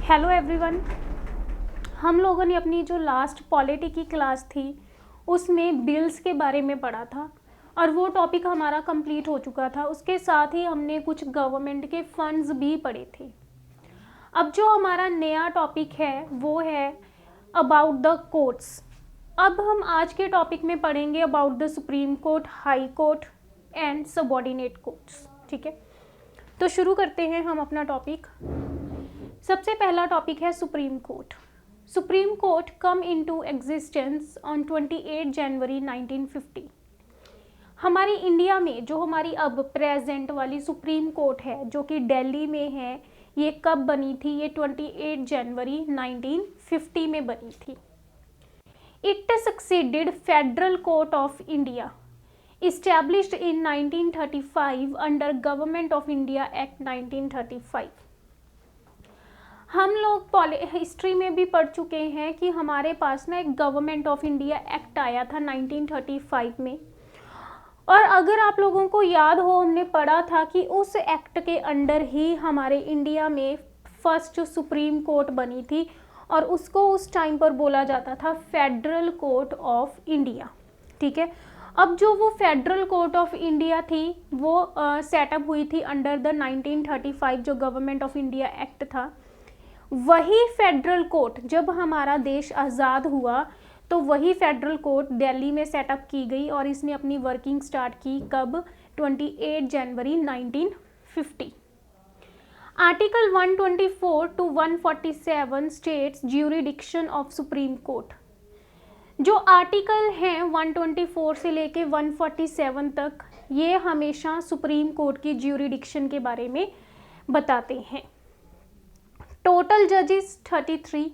Hello everyone. हम लोगों ने अपनी जो लास्ट पॉलिटी की क्लास थी उसमें बिल्स के बारे में पढ़ा था और वो टॉपिक हमारा कंप्लीट हो चुका था। उसके साथ ही हमने कुछ गवर्नमेंट के फंड्स भी पढ़े थे। अब जो हमारा नया टॉपिक है वो है अबाउट द कोर्ट्स। अब हम आज के टॉपिक में पढ़ेंगे about the supreme court, high court and subordinate courts. ठीक है, तो शुरू करते हैं हम अपना टॉपिक। सबसे पहला टॉपिक है supreme court. Supreme court come into existence on 28 जनवरी 1950। हमारी इंडिया में जो हमारी अब प्रेजेंट वाली सुप्रीम कोर्ट है जो कि दिल्ली में है, ये कब बनी थी? ये 28 जनवरी 1950 में बनी थी। It succeeded federal court of India established in 1935 under government of India act 1935। हम लोग हिस्ट्री में भी पढ़ चुके हैं कि हमारे पास ना एक गवर्नमेंट ऑफ इंडिया एक्ट आया था 1935 में। और अगर आप लोगों को याद हो, हमने पढ़ा था कि उस एक्ट के अंडर ही हमारे इंडिया में फर्स्ट सुप्रीम कोर्ट बनी थी और उसको उस टाइम पर बोला जाता था फेडरल कोर्ट ऑफ इंडिया। ठीक है, अब जो वो फेडरल कोर्ट ऑफ इंडिया थी वो सेटअप हुई थी अंडर द 1935 जो गवर्नमेंट ऑफ इंडिया एक्ट था। वही फेडरल कोर्ट जब हमारा देश आज़ाद हुआ तो वही फेडरल कोर्ट दिल्ली में सेटअप की गई और इसने अपनी वर्किंग स्टार्ट की कब? 28 जनवरी 1950। Article 124 to 147 states jurisdiction of supreme court. जो आर्टिकल हैं 124 से लेके 147 तक, ये हमेशा सुप्रीम कोर्ट की ज्यूरिडिक्शन के बारे में बताते हैं। टोटल जजेस 33।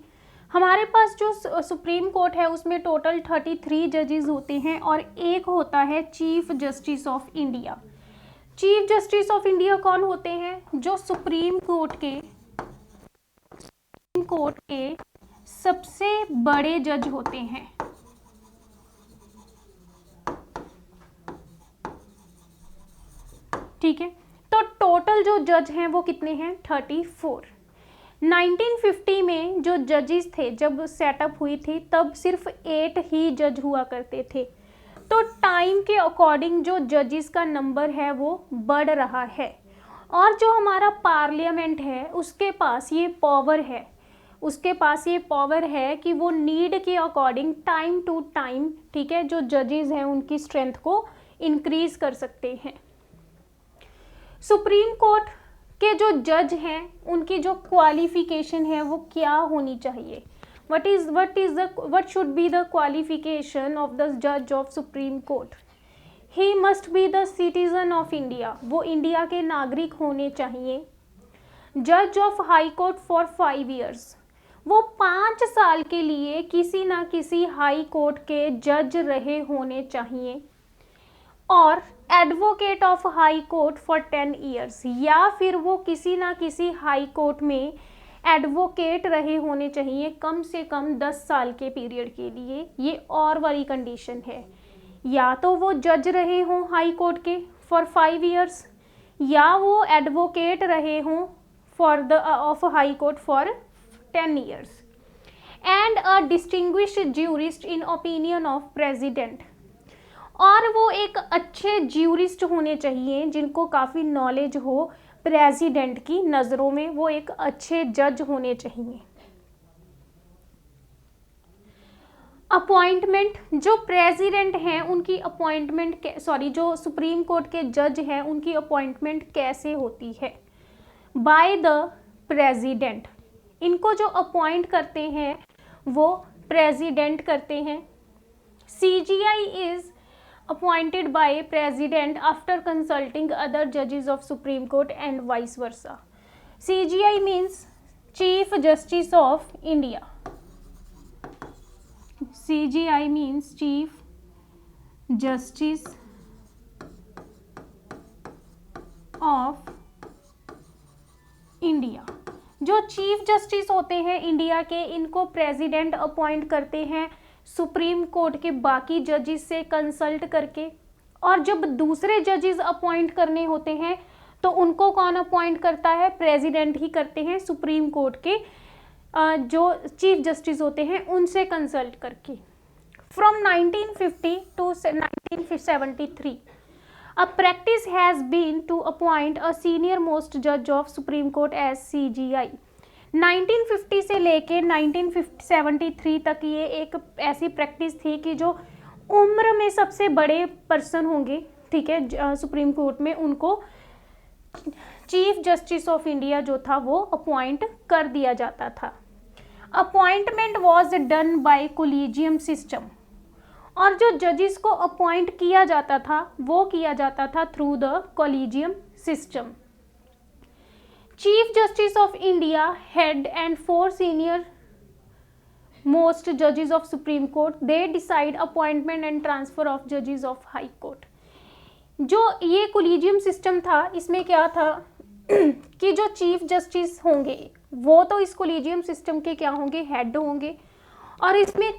हमारे पास जो सुप्रीम कोर्ट है उसमें टोटल 33 जजेस होते हैं और एक होता है chief justice of India. Chief justice of India कौन होते हैं? जो सुप्रीम कोर्ट के सबसे बड़े जज होते हैं। ठीक है, तो टोटल जो जज हैं वो कितने हैं? 34। 1950 में जो जजेस थे जब सेटअप हुई थी तब सिर्फ 8 ही जज हुआ करते थे। तो टाइम के अकॉर्डिंग जो जजेस का नंबर है वो बढ़ रहा है और जो हमारा पार्लियामेंट है उसके पास ये पावर है कि वो नीड के अकॉर्डिंग टाइम टू टाइम, ठीक है, जो जजेस हैं उनकी स्ट्रेंथ को इंक्रीज कर सकते हैं। सुप्रीम कोर्ट के जो जज हैं उनकी जो क्वालिफिकेशन है वो क्या होनी चाहिए? what should be the qualification of the judge of supreme court? He must be the citizen of India। वो इंडिया के नागरिक होने चाहिए। जज of high court for 5 years। वो 5 साल के लिए किसी ना किसी हाई कोर्ट के जज रहे होने चाहिए। और advocate of high court for 10 years, या फिर वो किसी ना किसी हाई कोर्ट में एडवोकेट रहे होने चाहिए कम से कम 10 साल के पीरियड के लिए। ये और वाली कंडीशन है, या तो वो जज रहे हों हाई कोर्ट के फॉर 5 years या वो एडवोकेट रहे हों for the of high court for 10 years and a distinguished jurist in opinion of president. और वो एक अच्छे ज्यूरिस्ट होने चाहिए जिनको काफ़ी नॉलेज हो प्रेसिडेंट की नज़रों में, वो एक अच्छे जज होने चाहिए। अपॉइंटमेंट, जो प्रेसिडेंट हैं उनकी अपॉइंटमेंट जो सुप्रीम कोर्ट के जज हैं उनकी अपॉइंटमेंट कैसे होती है? Bye the president. इनको जो अपॉइंट करते हैं वो प्रेसिडेंट करते हैं। CGI is appointed by president after consulting other judges of Supreme Court and vice versa। CGI means Chief Justice of India। CGI means Chief Justice of India। जो chief justice होते हैं India के, इनको president appoint करते हैं supreme court के बाकी जजेस से कंसल्ट करके। और जब दूसरे जजेस अपॉइंट करने होते हैं तो उनको कौन अपॉइंट करता है? प्रेसिडेंट ही करते हैं सुप्रीम कोर्ट के जो चीफ जस्टिस होते हैं उनसे कंसल्ट करके। From 1950 to 1973 a practice has been to appoint a senior most जज of supreme court as CGI। 1950 से लेके 1973 तक ये एक ऐसी प्रैक्टिस थी कि जो उम्र में सबसे बड़े पर्सन होंगे, ठीक है, सुप्रीम कोर्ट में, उनको चीफ जस्टिस ऑफ इंडिया जो था वो अपॉइंट कर दिया जाता था। Appointment was done by collegium system, और जो जजेस को अपॉइंट किया जाता था वो किया जाता था through the collegium system. Chief justice of India head and 4 senior most जजेस of supreme court, they decide appointment and transfer of जजेस ऑफ हाई कोर्ट। जो ये कोलिजियम सिस्टम था, इसमें क्या था कि जो चीफ जस्टिस होंगे वो तो इस कोलिजियम सिस्टम के क्या होंगे, हेड होंगे, और इसमें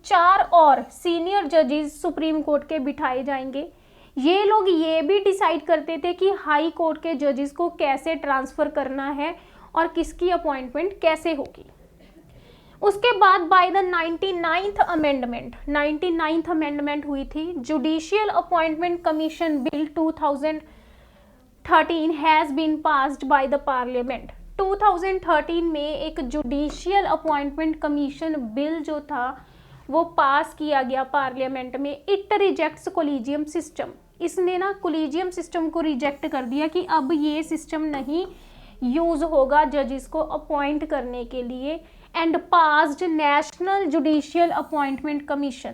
4 और सीनियर जजेस सुप्रीम कोर्ट के बिठाए जाएंगे। ये लोग ये भी डिसाइड करते थे कि हाई कोर्ट के जजेस को कैसे ट्रांसफ़र करना है और किसकी अपॉइंटमेंट कैसे होगी। उसके बाद बाय द 99th अमेंडमेंट हुई थी। Judicial appointment commission bill 2013 has been passed by the parliament. 2013 में एक जुडिशियल अपॉइंटमेंट कमीशन बिल जो था वो पास किया गया पार्लियामेंट में। इट रिजेक्ट्स कोलिजियम सिस्टम, इसने ना कोलिजियम सिस्टम को रिजेक्ट कर दिया कि अब ये सिस्टम नहीं यूज होगा जजेस को अपॉइंट करने के लिए, and passed national judicial appointment commission,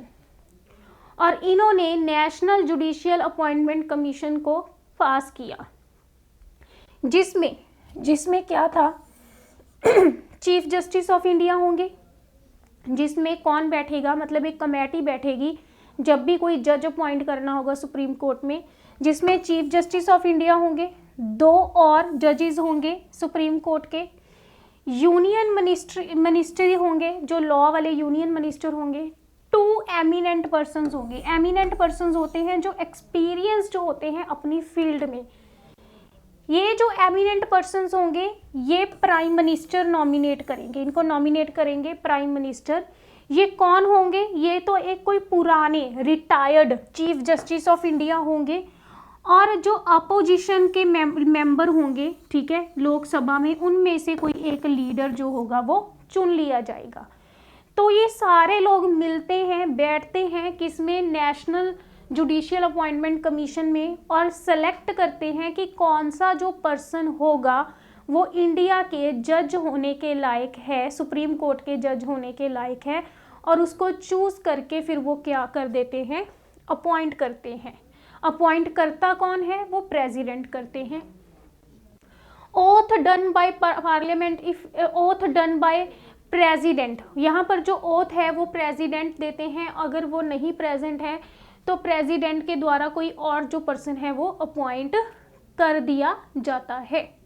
और इन्होंने नेशनल जुडिशियल अपॉइंटमेंट कमीशन को पास किया, जिसमें क्या था, चीफ जस्टिस ऑफ इंडिया होंगे, जिसमें कौन बैठेगा, मतलब एक कमेटी बैठेगी जब भी कोई जज अपॉइंट करना होगा सुप्रीम कोर्ट में, जिसमें चीफ जस्टिस ऑफ इंडिया होंगे, 2 और जजेस होंगे सुप्रीम कोर्ट के, यूनियन मिनिस्ट्री होंगे, जो लॉ वाले यूनियन मिनिस्टर होंगे, 2 एमिनेंट पर्सन्स होंगे। एमिनेंट पर्सन्स होते हैं जो एक्सपीरियंस जो होते हैं अपनी फील्ड में। ये जो एमिनेंट पर्सन्स होंगे ये प्राइम मिनिस्टर नॉमिनेट करेंगे, इनको नॉमिनेट करेंगे प्राइम मिनिस्टर। ये कौन होंगे, ये तो एक कोई पुराने retired chief justice of India होंगे, और जो अपोजिशन के मेंबर होंगे, ठीक है, लोकसभा में, उनमें से कोई एक लीडर जो होगा वो चुन लिया जाएगा। तो ये सारे लोग मिलते हैं, बैठते हैं किसमें, नेशनल जुडिशियल अपॉइंटमेंट कमीशन में, और सेलेक्ट करते हैं कि कौन सा जो पर्सन होगा वो इंडिया के जज होने के लायक है, सुप्रीम कोर्ट के जज होने के लायक है, और उसको चूज करके फिर वो क्या कर देते हैं, अपॉइंट करते हैं। अपॉइंट करता कौन है, वो प्रेसिडेंट करते हैं। Oath done by parliament, if oath done by president, यहाँ पर जो ओथ है वो प्रेसिडेंट देते हैं, अगर वो नहीं प्रेजेंट है तो प्रेसिडेंट के द्वारा कोई और जो पर्सन है वो अपॉइंट कर दिया जाता है।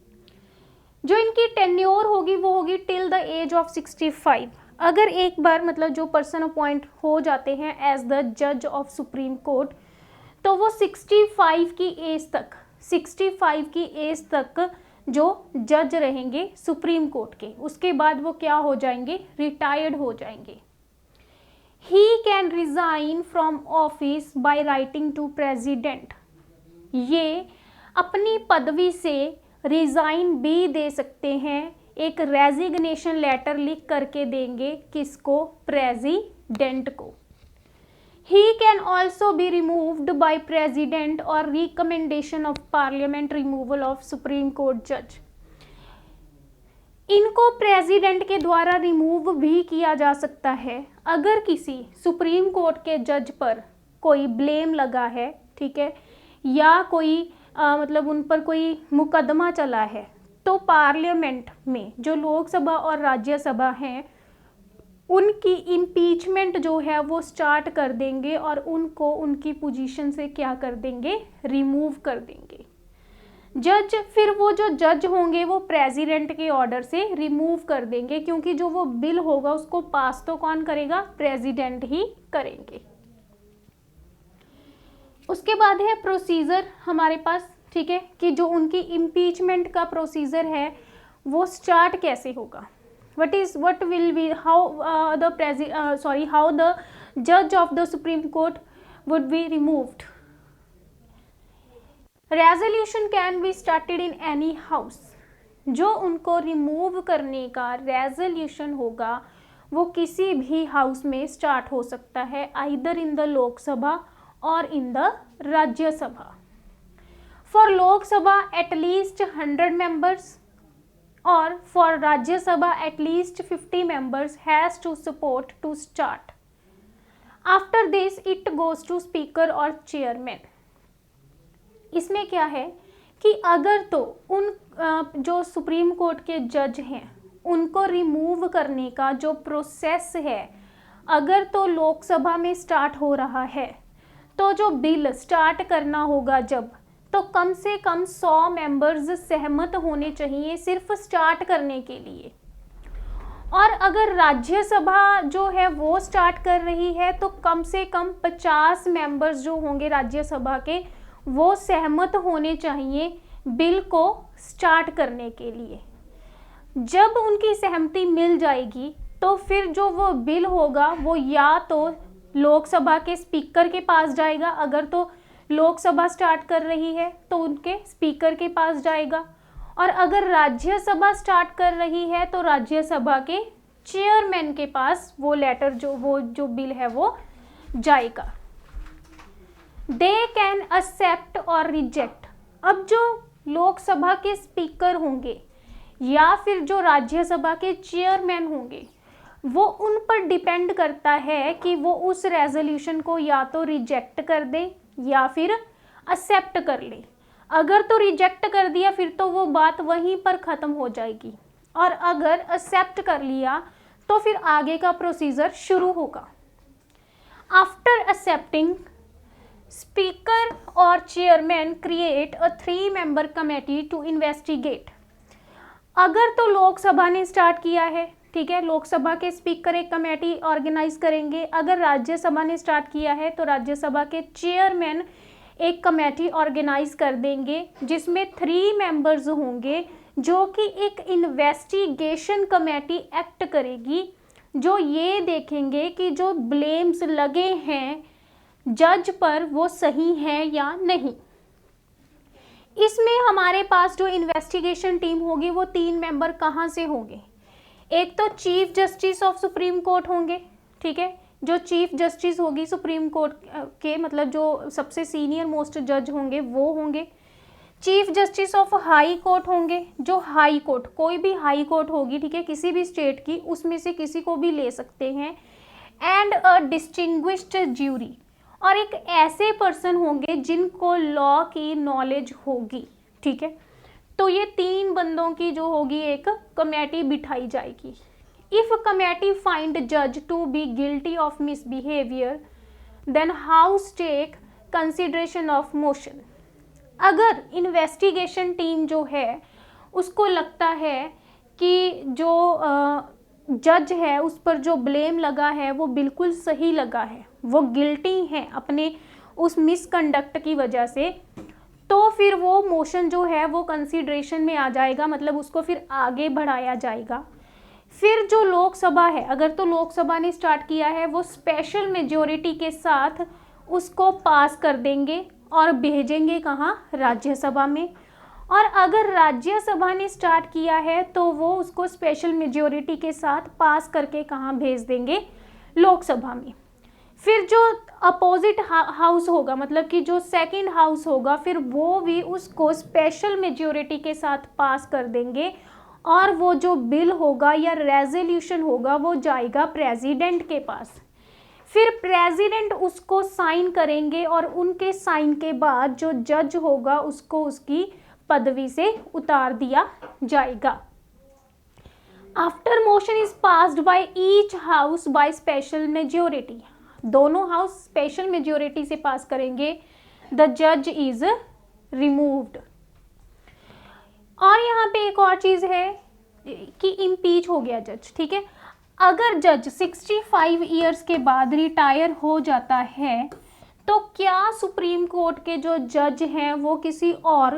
जो इनकी टेन्योर होगी वो होगी टिल द एज ऑफ 65। अगर एक बार मतलब जो पर्सन अपॉइंट हो जाते हैं एज द जज ऑफ सुप्रीम कोर्ट, तो वो 65 की एज तक जो जज रहेंगे सुप्रीम कोर्ट के, उसके बाद वो क्या हो जाएंगे, रिटायर्ड हो जाएंगे। He can resign from office by writing to president। ये अपनी पदवी से रिजाइन भी दे सकते हैं, एक रेजिग्नेशन लेटर लिख करके देंगे, किसको, प्रेसिडेंट को। He can also be removed by president or recommendation of parliament removal of Supreme Court judge। इनको प्रेसिडेंट के द्वारा रिमूव भी किया जा सकता है अगर किसी सुप्रीम कोर्ट के जज पर कोई ब्लेम लगा है, ठीक है, या कोई मतलब उन पर कोई मुकदमा चला है, तो पार्लियामेंट में जो लोकसभा और राज्यसभा हैं उनकी इम्पीचमेंट जो है वो स्टार्ट कर देंगे और उनको उनकी पोजीशन से क्या कर देंगे, रिमूव कर देंगे। जज फिर वो जो जज होंगे वो प्रेसिडेंट के ऑर्डर से रिमूव कर देंगे, क्योंकि जो वो बिल होगा उसको पास तो कौन करेगा, प्रेसिडेंट ही करेंगे। उसके बाद है प्रोसीजर हमारे पास, ठीक है, कि जो उनकी इम्पीचमेंट का प्रोसीजर है वो स्टार्ट कैसे होगा। what will be how how the judge of the Supreme Court would be removed. Resolution can be started in any house. जो उनको रिमूव करने का रेजोल्यूशन होगा वो किसी भी हाउस में स्टार्ट हो सकता है, आइदर इन द लोकसभा और in the Rajya Sabha. For Lok Sabha at least 100 members or for Rajya Sabha at least 50 members has to support to start. After this it goes to speaker or chairman. इसमें क्या है कि अगर तो उन जो सुप्रीम कोर्ट के जज हैं उनको रिमूव करने का जो प्रोसेस है अगर तो लोकसभा में स्टार्ट हो रहा है तो जो बिल स्टार्ट करना होगा जब तो कम से कम 100 मेंबर्स सहमत होने चाहिए सिर्फ स्टार्ट करने के लिए. और अगर राज्यसभा जो है वो स्टार्ट कर रही है तो कम से कम 50 मेंबर्स जो होंगे राज्यसभा के वो सहमत होने चाहिए बिल को स्टार्ट करने के लिए. जब उनकी सहमति मिल जाएगी तो फिर जो वो बिल होगा वो या तो लोकसभा के स्पीकर के पास जाएगा, अगर तो लोकसभा स्टार्ट कर रही है तो उनके स्पीकर के पास जाएगा, और अगर राज्यसभा स्टार्ट कर रही है तो राज्यसभा के चेयरमैन के पास वो लेटर जो बिल है वो जाएगा. दे कैन एक्सेप्ट और रिजेक्ट. अब जो लोकसभा के स्पीकर होंगे या फिर जो राज्यसभा के चेयरमैन होंगे वो उन पर डिपेंड करता है कि वो उस रेजोल्यूशन को या तो रिजेक्ट कर दे या फिर एक्सेप्ट कर ले. अगर तो रिजेक्ट कर दिया फिर तो वो बात वहीं पर ख़त्म हो जाएगी, और अगर एक्सेप्ट कर लिया तो फिर आगे का प्रोसीजर शुरू होगा. आफ्टर एक्सेप्टिंग स्पीकर और chairman create a 3 member committee to investigate. अगर तो लोकसभा ने स्टार्ट किया है, ठीक है, लोकसभा के स्पीकर एक कमेटी ऑर्गेनाइज करेंगे. अगर राज्यसभा ने स्टार्ट किया है तो राज्यसभा के चेयरमैन एक कमेटी ऑर्गेनाइज कर देंगे जिसमें 3 मेंबर्स होंगे जो कि एक इन्वेस्टिगेशन कमेटी एक्ट करेगी, जो ये देखेंगे कि जो ब्लेम्स लगे हैं जज पर वो सही हैं या नहीं. इसमें हमारे पास जो इन्वेस्टिगेशन टीम होगी वो 3 मेंबर कहाँ से होंगे. एक तो chief justice of supreme court होंगे, ठीक है, जो चीफ जस्टिस होगी सुप्रीम कोर्ट के, मतलब जो सबसे सीनियर मोस्ट जज होंगे वो होंगे. Chief justice of high court होंगे, जो हाई कोर्ट, कोई भी हाई कोर्ट होगी, ठीक है, किसी भी स्टेट की, उसमें से किसी को भी ले सकते हैं. एंड अ डिस्टिंग्विश्ड ज्यूरी, और एक ऐसे पर्सन होंगे जिनको लॉ की नॉलेज होगी, ठीक है. तो ये 3 बंदों की जो होगी एक कमेटी बिठाई जाएगी. इफ कमेटी फाइंड जज to be guilty of misbehaviour then house take consideration of motion. अगर इन्वेस्टिगेशन टीम जो है उसको लगता है कि जो जज है उस पर जो ब्लेम लगा है वो बिल्कुल सही लगा है, वो गिल्टी है अपने उस मिसकंडक्ट की वजह से, तो फिर वो मोशन जो है वो कंसीडरेशन में आ जाएगा, मतलब उसको फिर आगे बढ़ाया जाएगा. फिर जो लोकसभा है, अगर तो लोकसभा ने स्टार्ट किया है, वो स्पेशल मेजॉरिटी के साथ उसको पास कर देंगे और भेजेंगे कहाँ, राज्यसभा में. और अगर राज्यसभा ने स्टार्ट किया है तो वो उसको स्पेशल मेजॉरिटी के साथ पास करके कहाँ भेज देंगे, लोकसभा में. फिर जो अपोजिट हाउस होगा, मतलब कि जो सेकंड हाउस होगा, फिर वो भी उसको स्पेशल मेजॉरिटी के साथ पास कर देंगे, और वो जो बिल होगा या रेजोल्यूशन होगा वो जाएगा प्रेसिडेंट के पास. फिर प्रेसिडेंट उसको साइन करेंगे और उनके साइन के बाद जो जज होगा उसको उसकी पदवी से उतार दिया जाएगा. After motion is passed by each house by special majority. दोनों हाउस स्पेशल मेजॉरिटी से पास करेंगे. द जज इज रिमूव्ड. और यहाँ पे एक और चीज है कि इम्पीच हो गया जज, ठीक है. अगर जज 65 ईयर्स के बाद रिटायर हो जाता है तो क्या सुप्रीम कोर्ट के जो जज हैं वो किसी और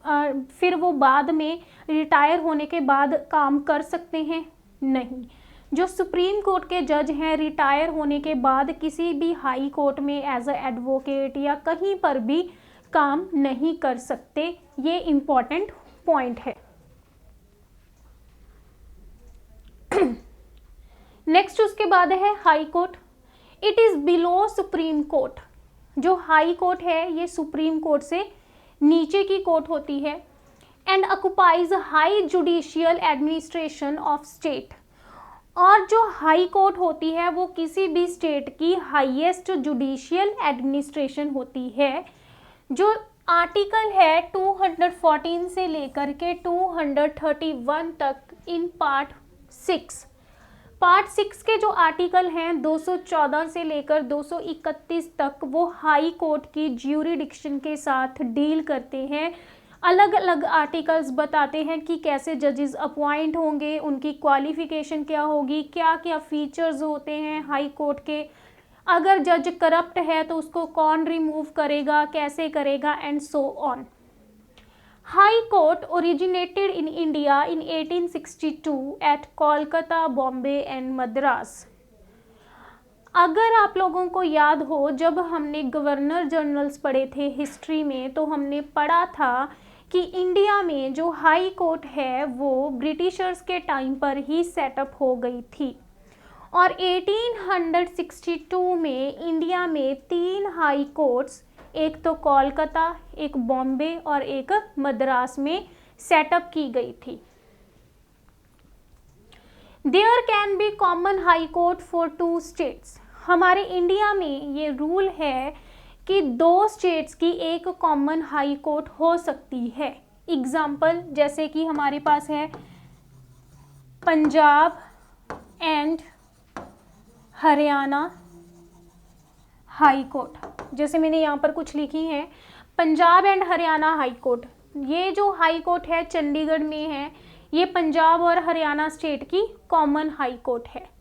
फिर वो बाद में रिटायर होने के बाद काम कर सकते हैं? नहीं। जो सुप्रीम कोर्ट के जज हैं रिटायर होने के बाद किसी भी हाई कोर्ट में एज अ एडवोकेट या कहीं पर भी काम नहीं कर सकते। ये इम्पॉर्टेंट पॉइंट है। नेक्स्ट उसके बाद है high court. It is below supreme court. जो हाई कोर्ट है ये सुप्रीम कोर्ट से नीचे की कोर्ट होती है। And occupies high judicial administration of state. और जो हाई कोर्ट होती है वो किसी भी स्टेट की हाईएस्ट जुडिशियल एडमिनिस्ट्रेशन होती है। जो आर्टिकल है 214 से लेकर के 231 तक इन पार्ट 6 के जो आर्टिकल हैं 214 से लेकर 231 तक वो हाई कोर्ट की ज्यूरिडिक्शन के साथ डील करते हैं। अलग अलग आर्टिकल्स बताते हैं कि कैसे जजेस अपॉइंट होंगे, उनकी क्वालिफिकेशन क्या होगी, क्या क्या फीचर्स होते हैं हाई कोर्ट के, अगर जज करप्ट है तो उसको कौन रिमूव करेगा, कैसे करेगा, and so on. High court originated in India in 1862 at Kolkata, Bombay and Madras. अगर आप लोगों को याद हो, जब हमने गवर्नर जनरल्स पढ़े थे हिस्ट्री में, तो हमने पढ़ा था कि इंडिया में जो हाई कोर्ट है वो ब्रिटिशर्स के टाइम पर ही सेटअप हो गई थी। और 1862 में इंडिया में 3 हाई कोर्ट्स, एक तो कोलकाता, एक बॉम्बे और एक मद्रास में सेटअप की गई थी। There can be common high court for 2 states. हमारे इंडिया में ये रूल है कि 2 स्टेट्स की एक कॉमन हाई कोर्ट हो सकती है। एग्जाम्पल जैसे कि हमारे पास है Punjab and Haryana high court. जैसे मैंने यहाँ पर कुछ लिखी हैं, Punjab and Haryana high court. ये जो हाई कोर्ट है चंडीगढ़ में है, ये पंजाब और हरियाणा स्टेट की कॉमन हाई कोर्ट है।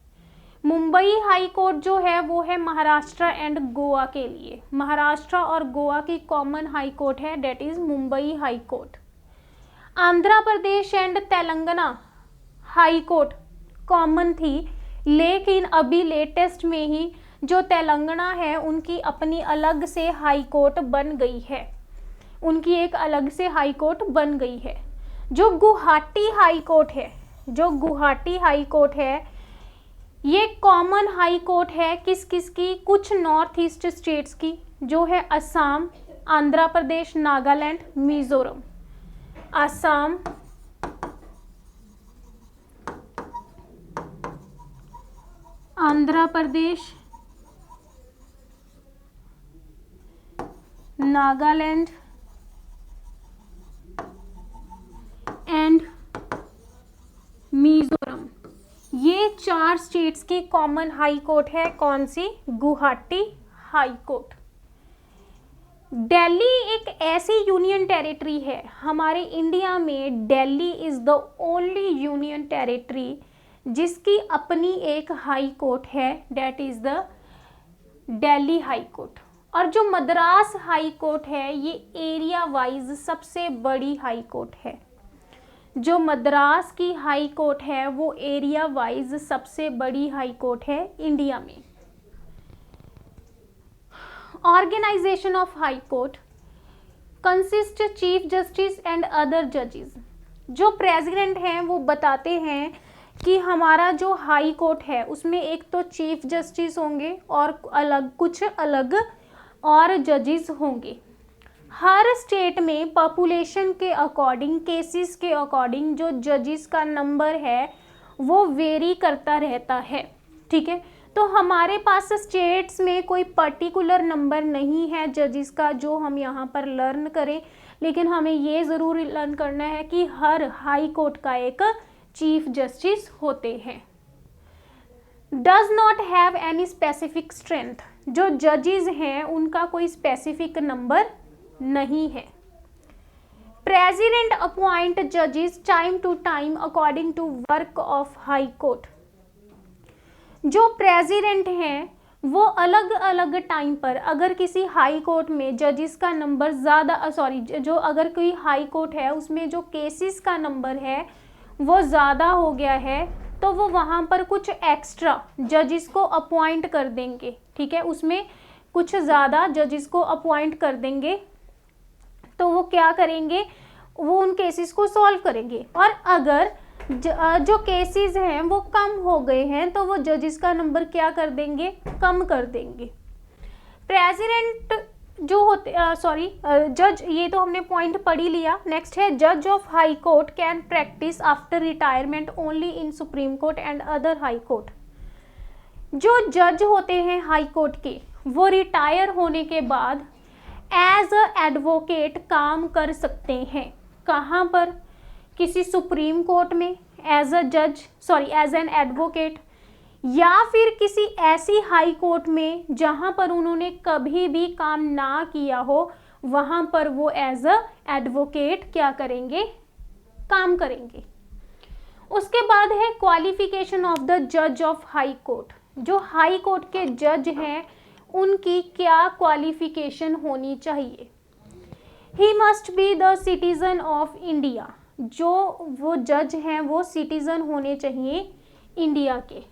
मुंबई हाई कोर्ट जो है वो है महाराष्ट्र एंड गोवा के लिए। महाराष्ट्र और गोवा की कॉमन हाई कोर्ट है, that is Mumbai high court. Andhra Pradesh and Telangana high court common थी, लेकिन अभी लेटेस्ट में ही जो तेलंगाना है उनकी अपनी अलग से हाई कोर्ट बन गई है। उनकी एक अलग से हाई कोर्ट बन गई है। जो गुवाहाटी हाई कोर्ट है, ये कॉमन हाई कोर्ट है किस किस की? कुछ नॉर्थ ईस्ट स्टेट्स की, जो है असम, आंध्र प्रदेश, नागालैंड, मिजोरम। असम, आंध्र प्रदेश, नागालैंड एंड मिजोरम। ये 4 स्टेट्स की कॉमन हाई कोर्ट है। कौन सी? Guwahati high court. दिल्ली एक ऐसी यूनियन टेरिटरी है हमारे इंडिया में, Delhi is the only union territory जिसकी अपनी एक हाई कोर्ट है, that is the Delhi high court. और जो मद्रास हाई कोर्ट है ये एरिया वाइज सबसे बड़ी हाई कोर्ट है। जो मद्रास की हाई कोर्ट है वो एरिया वाइज सबसे बड़ी हाई कोर्ट है इंडिया में। Organisation of high court consist chief justice and other जजेस। जो प्रेसिडेंट हैं वो बताते हैं कि हमारा जो हाई कोर्ट है उसमें एक तो चीफ जस्टिस होंगे और कुछ अलग और जजेस होंगे। हर स्टेट में पॉपुलेशन के अकॉर्डिंग, केसेस के अकॉर्डिंग जो जजेस का नंबर है वो वेरी करता रहता है। ठीक है, तो हमारे पास स्टेट्स में कोई पर्टिकुलर नंबर नहीं है जजेस का जो हम यहाँ पर लर्न करें, लेकिन हमें ये ज़रूर लर्न करना है कि हर हाई कोर्ट का एक चीफ जस्टिस होते हैं। Does not have any specific strength. जो जजेस हैं उनका कोई स्पेसिफिक नंबर नहीं है। प्रेसिडेंट अपॉइंट जजेस time to time according to work of high court. जो प्रेसिडेंट हैं वो अलग अलग टाइम पर, अगर किसी हाई कोर्ट में जजेस का नंबर जो अगर कोई हाई कोर्ट है उसमें जो केसेस का नंबर है वो ज़्यादा हो गया है तो वो वहाँ पर कुछ एक्स्ट्रा जजेस को अपॉइंट कर देंगे, ठीक है, उसमें कुछ ज़्यादा जजेस को अपॉइंट कर देंगे। तो वो क्या करेंगे, वो उन केसेस को सॉल्व करेंगे। और अगर जो केसेस हैं वो कम हो गए हैं तो वो जजेस का नंबर क्या कर देंगे, कम कर देंगे। प्रेसिडेंट जो होते जज, ये तो हमने पॉइंट पढ़ ही लिया। नेक्स्ट है जज of high court can practice after retirement only in supreme court and other high court. जो जज होते हैं हाई कोर्ट के, वो रिटायर होने के बाद एज अ एडवोकेट काम कर सकते हैं। कहाँ पर, किसी सुप्रीम कोर्ट में एज अ जज, एज एन एडवोकेट, या फिर किसी ऐसी हाई कोर्ट में जहाँ पर उन्होंने कभी भी काम ना किया हो, वहाँ पर वो एज अ एडवोकेट क्या करेंगे, काम करेंगे। उसके बाद है क्वालिफिकेशन ऑफ द जज ऑफ हाई कोर्ट। जो हाई कोर्ट के जज हैं उनकी क्या क्वालिफिकेशन होनी चाहिए। He must be the citizen of India. जो वो जज हैं वो सिटीजन होने चाहिए इंडिया के।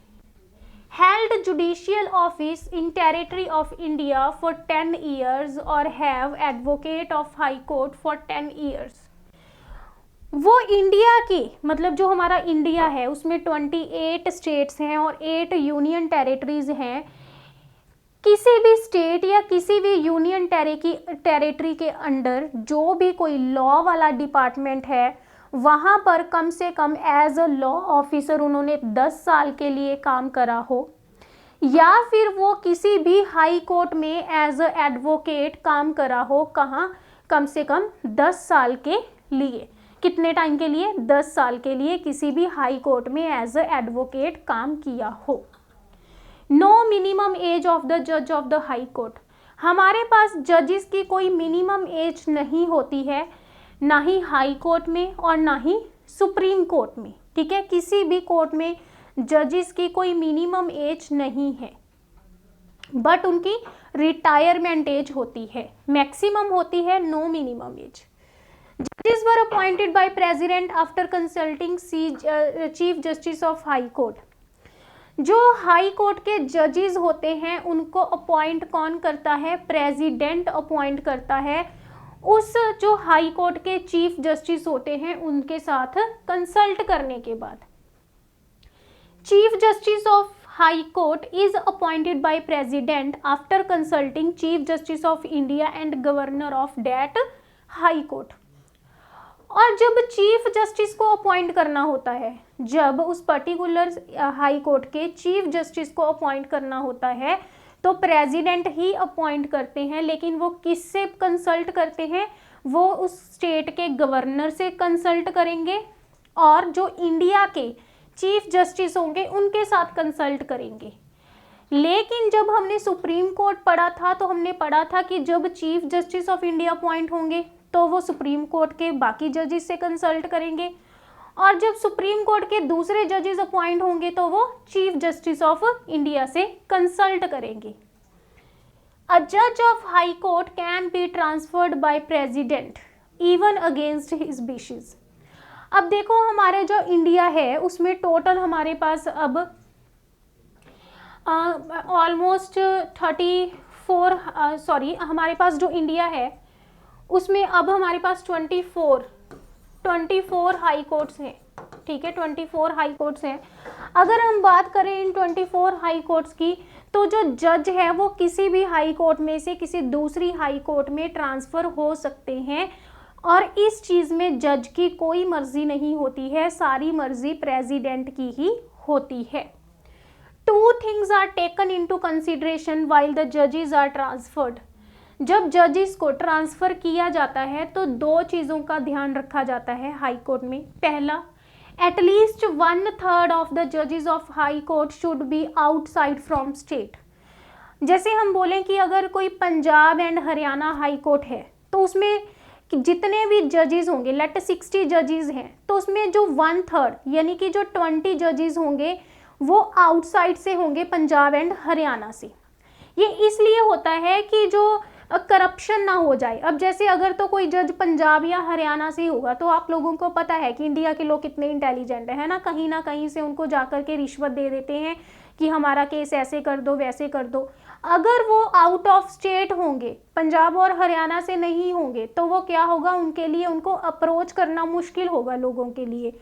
held judicial office in territory of India for 10 years or have advocate of high court for 10 years। वो इंडिया की, मतलब जो हमारा इंडिया है उसमें 28 स्टेट्स हैं और 8 यूनियन टेरिटरीज हैं। किसी भी स्टेट या किसी भी यूनियन टेरिटरी के अंडर जो भी कोई लॉ वाला डिपार्टमेंट है, वहाँ पर कम से कम एज अ लॉ ऑफिसर उन्होंने 10 साल के लिए काम करा हो, या फिर वो किसी भी हाई कोर्ट में एज अ एडवोकेट काम करा हो। कहाँ, कम से कम 10 साल के लिए। कितने टाइम के लिए, 10 साल के लिए किसी भी हाई कोर्ट में एज अ एडवोकेट काम किया हो। No minimum age of the जज ऑफ द हाई कोर्ट। हमारे पास जजेस की कोई मिनिमम एज नहीं होती है, ना ही हाई कोर्ट में और ना ही सुप्रीम कोर्ट में, ठीक है। किसी भी कोर्ट में जजेस की कोई मिनिमम एज नहीं है, बट उनकी रिटायरमेंट एज होती है, मैक्सिमम होती है, नो मिनिमम एज। जजेस were appointed by president after consulting chief justice of high court. जो हाई कोर्ट के जजेस होते हैं उनको अपॉइंट कौन करता है, प्रेसिडेंट अपॉइंट करता है। उस जो हाई कोर्ट के चीफ जस्टिस होते हैं उनके साथ कंसल्ट करने के बाद। Chief justice of high court is appointed by president after consulting chief justice of India and governor of that high court. और जब चीफ जस्टिस को अपॉइंट करना होता है, जब उस पर्टिकुलर हाई कोर्ट के चीफ जस्टिस को अपॉइंट करना होता है, तो प्रेसिडेंट ही अपॉइंट करते हैं। लेकिन वो किससे कंसल्ट करते हैं, वो उस स्टेट के गवर्नर से कंसल्ट करेंगे और जो इंडिया के चीफ जस्टिस होंगे उनके साथ कंसल्ट करेंगे। लेकिन जब हमने सुप्रीम कोर्ट पढ़ा था तो हमने पढ़ा था कि जब chief justice of India appoint होंगे तो वो सुप्रीम कोर्ट के बाकी जजेस से कंसल्ट करेंगे, और जब सुप्रीम कोर्ट के दूसरे जजेस अपॉइंट होंगे तो वो चीफ जस्टिस ऑफ इंडिया से कंसल्ट करेंगे। अ जज of high court can be transferred by president even against his wishes. अब देखो हमारे जो इंडिया है उसमें टोटल हमारे पास अब ऑलमोस्ट 34 हमारे पास जो इंडिया है उसमें अब हमारे पास 24 हाई कोर्ट्स हैं, ठीक है, 24 हाई कोर्ट्स हैं। अगर हम बात करें इन 24 हाई कोर्ट्स की, तो जो जज है वो किसी भी हाई कोर्ट में से किसी दूसरी हाई कोर्ट में ट्रांसफ़र हो सकते हैं, और इस चीज़ में जज की कोई मर्जी नहीं होती है, सारी मर्जी प्रेसिडेंट की ही होती है। 2 things are taken into consideration while the judges are transferred। जब जजेस को ट्रांसफ़र किया जाता है तो 2 चीज़ों का ध्यान रखा जाता है हाई कोर्ट में। पहला, एटलीस्ट 1/3 ऑफ द जजेस of high court should be outside from state. जैसे हम बोलें कि अगर कोई Punjab and Haryana high court है तो उसमें जितने भी जजेस होंगे, लेट 60 जजेस हैं, तो उसमें जो 1/3 यानी कि जो 20 जजेस होंगे वो आउटसाइड से होंगे, पंजाब एंड हरियाणा से। ये इसलिए होता है कि जो करप्शन ना हो जाए। अब जैसे अगर तो कोई जज पंजाब या हरियाणा से होगा तो आप लोगों को पता है कि इंडिया के लोग कितने इंटेलिजेंट है ना, कहीं ना कहीं से उनको जाकर के रिश्वत दे देते हैं कि हमारा केस ऐसे कर दो वैसे कर दो। अगर वो आउट ऑफ स्टेट होंगे, पंजाब और हरियाणा से नहीं होंगे, तो वो क्या होगा, उनके लिए उनको अप्रोच करना मुश्किल होगा लोगों के लिए,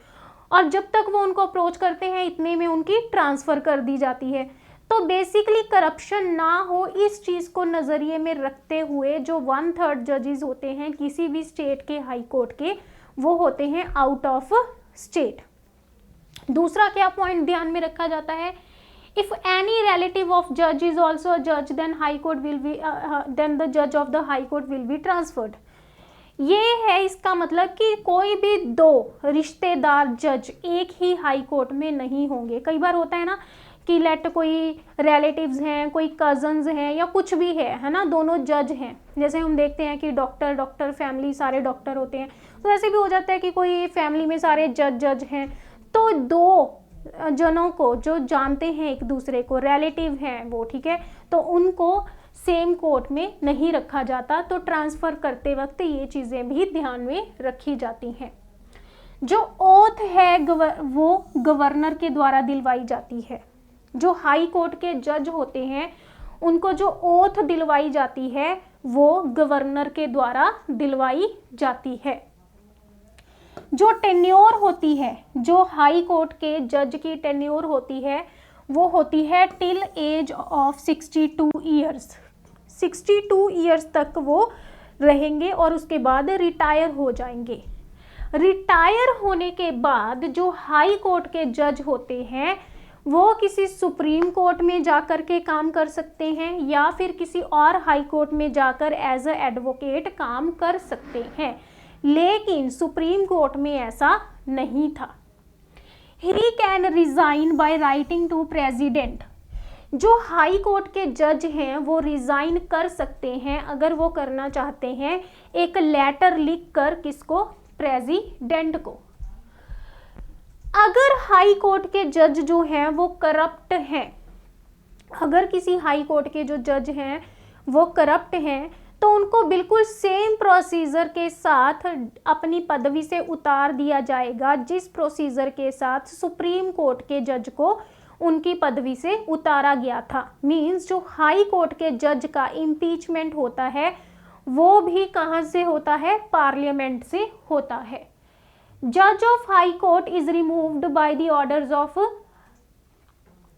और जब तक वो उनको अप्रोच करते हैं इतने में उनकी ट्रांसफ़र कर दी जाती है। तो बेसिकली करप्शन ना हो इस चीज़ को नज़रिए में रखते हुए जो 1/3 जजेस होते हैं किसी भी स्टेट के हाई कोर्ट के, वो होते हैं आउट ऑफ स्टेट। दूसरा क्या पॉइंट ध्यान में रखा जाता है, इफ एनी रिलेटिव ऑफ जज इज ऑल्सो अ जज then high court will be then the जज of the high court will be transferred. ये है इसका मतलब कि कोई भी दो रिश्तेदार जज एक ही हाई कोर्ट में नहीं होंगे। कई बार होता है ना कि लेट कोई रिलेटिव्स हैं, कोई कजन्स हैं या कुछ भी है ना, दोनों जज हैं। जैसे हम देखते हैं कि डॉक्टर फैमिली सारे डॉक्टर होते हैं, तो ऐसे भी हो जाता है कि कोई फैमिली में सारे जज हैं, तो दो जनों को जो जानते हैं एक दूसरे को, रिलेटिव हैं वो, ठीक है, तो उनको सेम कोर्ट में नहीं रखा जाता। तो ट्रांसफ़र करते वक्त ये चीज़ें भी ध्यान में रखी जाती हैं। जो ओथ है वो गवर्नर के द्वारा दिलवाई जाती है। जो हाई कोर्ट के जज होते हैं उनको जो ओथ दिलवाई जाती है वो गवर्नर के द्वारा दिलवाई जाती है। जो टेन्योर होती है, जो हाई कोर्ट के जज की टेन्योर होती है वो होती है till as of 62 years. 62 years तक वो रहेंगे और उसके बाद रिटायर हो जाएंगे। रिटायर होने के बाद जो हाई कोर्ट के जज होते हैं वो किसी सुप्रीम कोर्ट में जाकर के काम कर सकते हैं या फिर किसी और हाई कोर्ट में जाकर एज अ एडवोकेट काम कर सकते हैं, लेकिन सुप्रीम कोर्ट में ऐसा नहीं था। He can resign by writing to president. जो हाई कोर्ट के जज हैं वो रिजाइन कर सकते हैं अगर वो करना चाहते हैं, एक लेटर लिख कर, किसको, प्रेसिडेंट को। अगर हाई कोर्ट के जज जो हैं वो करप्ट हैं, अगर किसी हाई कोर्ट के जो जज हैं वो करप्ट हैं तो उनको बिल्कुल सेम प्रोसीजर के साथ अपनी पदवी से उतार दिया जाएगा जिस प्रोसीजर के साथ सुप्रीम कोर्ट के जज को उनकी पदवी से उतारा गया था। मींस जो हाई कोर्ट के जज का इम्पीचमेंट होता है वो भी कहाँ से होता है, पार्लियामेंट से होता है। जज of high court is removed by the orders of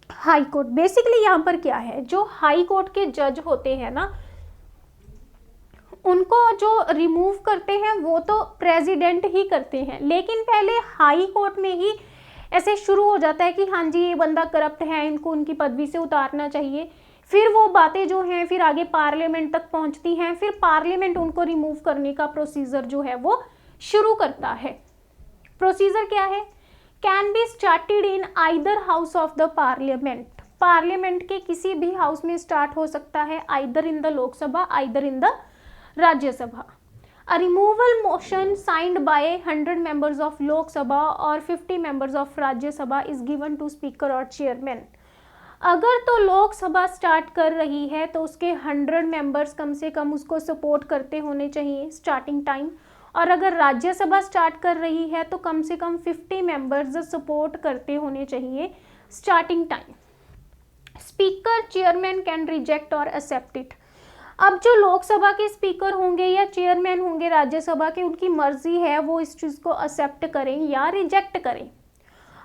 high court. Basically यहाँ पर क्या है, जो हाई कोर्ट के जज होते हैं ना उनको जो रिमूव करते हैं वो तो प्रेसिडेंट ही करते हैं, लेकिन पहले हाई कोर्ट में ही ऐसे शुरू हो जाता है कि हाँ जी ये बंदा करप्ट है, इनको उनकी पदवी से उतारना चाहिए। फिर वो बातें जो हैं फिर आगे पार्लियामेंट तक पहुंचती हैं, फिर पार्लियामेंट उनको रिमूव करने का प्रोसीजर जो है वो शुरू करता है। प्रोसीजर क्या है, can be started in either house of the parliament. Parliament के किसी भी हाउस में स्टार्ट हो सकता है, either in the Lok Sabha either in the Rajya Sabha. A removal motion signed by 100 members of Lok Sabha और 50 members of Rajya Sabha is given to Speaker और Chairman। अगर तो लोकसभा स्टार्ट कर रही है तो उसके 100 मेंबर्स कम से कम उसको सपोर्ट करते होने चाहिए स्टार्टिंग टाइम, और अगर राज्यसभा स्टार्ट कर रही है तो कम से कम 50 मेंबर्स सपोर्ट करते होने चाहिए starting time. Speaker chairman can reject और एक्सेप्ट इट। अब जो लोकसभा के स्पीकर होंगे या चेयरमैन होंगे राज्यसभा के, उनकी मर्जी है वो इस चीज़ को एक्सेप्ट करें या रिजेक्ट करें।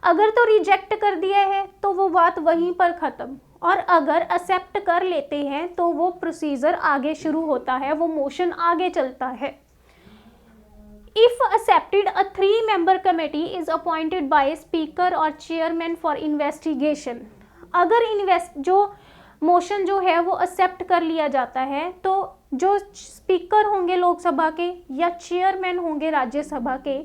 अगर तो रिजेक्ट कर दिया है तो वो बात वहीं पर ख़त्म, और अगर एक्सेप्ट कर लेते हैं तो वो प्रोसीजर आगे शुरू होता है, वो मोशन आगे चलता है। If accepted a 3 member committee is appointed by speaker और चेयरमैन फॉर इन्वेस्टिगेशन। अगर जो मोशन जो है वो एक्सेप्ट कर लिया जाता है तो जो स्पीकर होंगे लोकसभा के या चेयरमैन होंगे राज्यसभा के,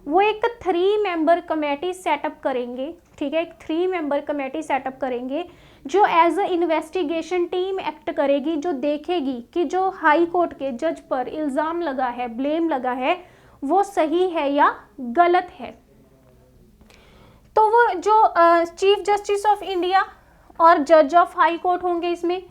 वो एक 3 member कमेटी सेटअप करेंगे, ठीक है, एक 3 member कमेटी सेटअप करेंगे जो as a investigation team act करेगी, जो देखेगी कि जो हाई कोर्ट के जज पर इल्ज़ाम लगा है, ब्लेम लगा है, वो सही है या गलत है। तो वो जो चीफ जस्टिस ऑफ इंडिया और जज ऑफ हाई कोर्ट होंगे, इसमें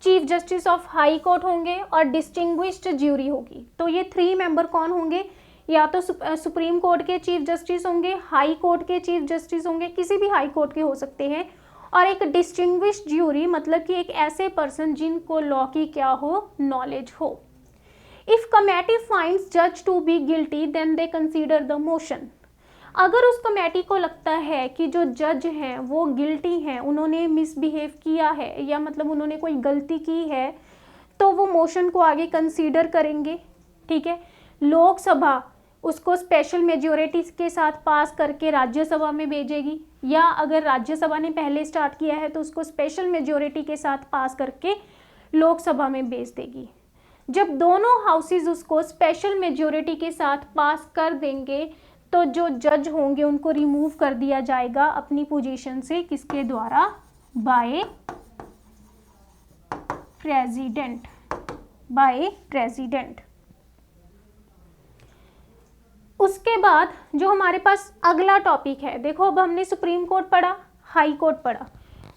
chief justice of high court होंगे और डिस्टिंग्विश्ड ज्यूरी होगी। तो ये 3 मेंबर कौन होंगे, या तो सुप्रीम कोर्ट के चीफ जस्टिस होंगे, हाई कोर्ट के चीफ जस्टिस होंगे, किसी भी हाई कोर्ट के हो सकते हैं, और एक डिस्टिंग्विश्ड ज्यूरी मतलब कि एक ऐसे पर्सन जिनको लॉ की क्या हो, नॉलेज हो। इफ कमेटी फाइंड्स जज to be guilty then they consider the motion. अगर उस कमेटी को लगता है कि जो जज हैं वो गिल्टी हैं, उन्होंने मिसबिहेव किया है या मतलब उन्होंने कोई गलती की है, तो वो मोशन को आगे कंसीडर करेंगे। ठीक है, लोकसभा उसको स्पेशल मेजॉरिटी के साथ पास करके राज्यसभा में भेजेगी, या अगर राज्यसभा ने पहले स्टार्ट किया है तो उसको स्पेशल मेजॉरिटी के साथ पास करके लोकसभा में भेज देगी। जब दोनों हाउसेज उसको स्पेशल मेजॉरिटी के साथ पास कर देंगे तो जो जज होंगे उनको रिमूव कर दिया जाएगा अपनी पोजीशन से, किसके द्वारा, बाय प्रेसिडेंट। उसके बाद जो हमारे पास अगला टॉपिक है, देखो अब हमने सुप्रीम कोर्ट पढ़ा, हाई कोर्ट पढ़ा,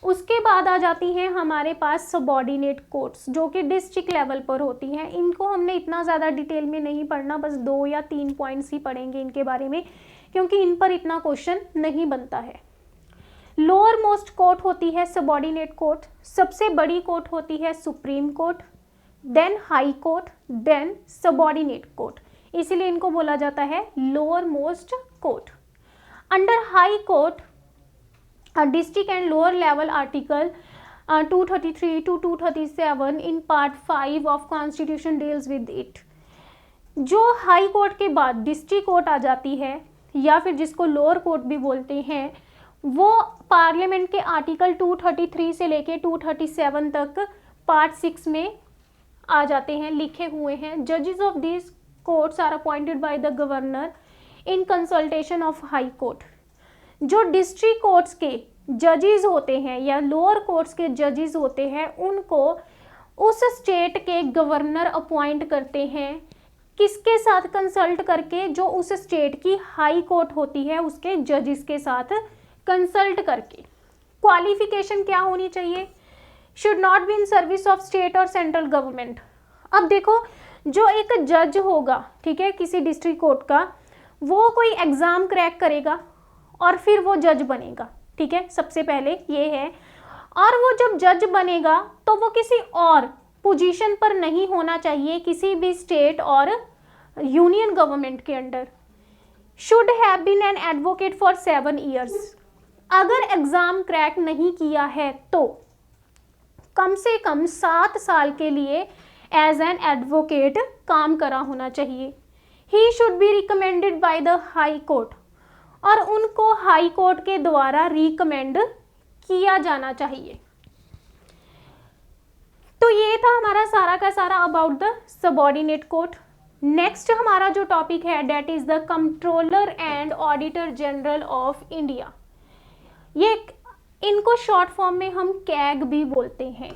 उसके बाद आ जाती हैं हमारे पास सबऑर्डिनेट कोर्ट्स जो कि डिस्ट्रिक्ट लेवल पर होती हैं। इनको हमने इतना ज़्यादा डिटेल में नहीं पढ़ना, बस 2 या 3 पॉइंट्स ही पढ़ेंगे इनके बारे में, क्योंकि इन पर इतना क्वेश्चन नहीं बनता है। लोअर मोस्ट कोर्ट होती है सबऑर्डिनेट कोर्ट, सबसे बड़ी कोर्ट होती है supreme court, then high court, then subordinate court, इसीलिए इनको बोला जाता है lower most court. Under high court district and lower level article 233 to 237 in part 5 of constitution deals with it. जो हाई कोर्ट के बाद डिस्ट्रिक्ट कोर्ट आ जाती है या फिर जिसको लोअर कोर्ट भी बोलते हैं, वो पार्लियामेंट के आर्टिकल 233 से लेके 237 तक पार्ट 6 में आ जाते हैं, लिखे हुए हैं। जजेस of this courts are appointed by the governor in consultation of high court. जो डिस्ट्रिक्ट कोर्ट्स के जजेस होते हैं या लोअर कोर्ट्स के जजेस होते हैं, उनको उस स्टेट के गवर्नर अपॉइंट करते हैं, किसके साथ कंसल्ट करके, जो उस स्टेट की हाई कोर्ट होती है उसके जजेस के साथ कंसल्ट करके। क्वालिफिकेशन क्या होनी चाहिए, should not be in service of state और सेंट्रल गवर्नमेंट। अब देखो, जो एक जज होगा, ठीक है, किसी डिस्ट्रिक्ट कोर्ट का, वो कोई एग्जाम क्रैक करेगा और फिर वो जज बनेगा, ठीक है, सबसे पहले ये है। और वो जब जज बनेगा तो वो किसी और पोजीशन पर नहीं होना चाहिए किसी भी स्टेट और यूनियन गवर्नमेंट के under. Should have been an advocate for 7 years। अगर एग्जाम क्रैक नहीं किया है तो कम से कम 7 साल के लिए एज एन एडवोकेट काम करा होना चाहिए। He should be recommended by the high court, और उनको हाई कोर्ट के द्वारा रिकमेंड किया जाना चाहिए। तो ये था हमारा सारा का सारा about the subordinate court. Next हमारा जो टॉपिक है that is the controller and auditor general of India. ये इनको शॉर्ट फॉर्म में हम कैग भी बोलते हैं।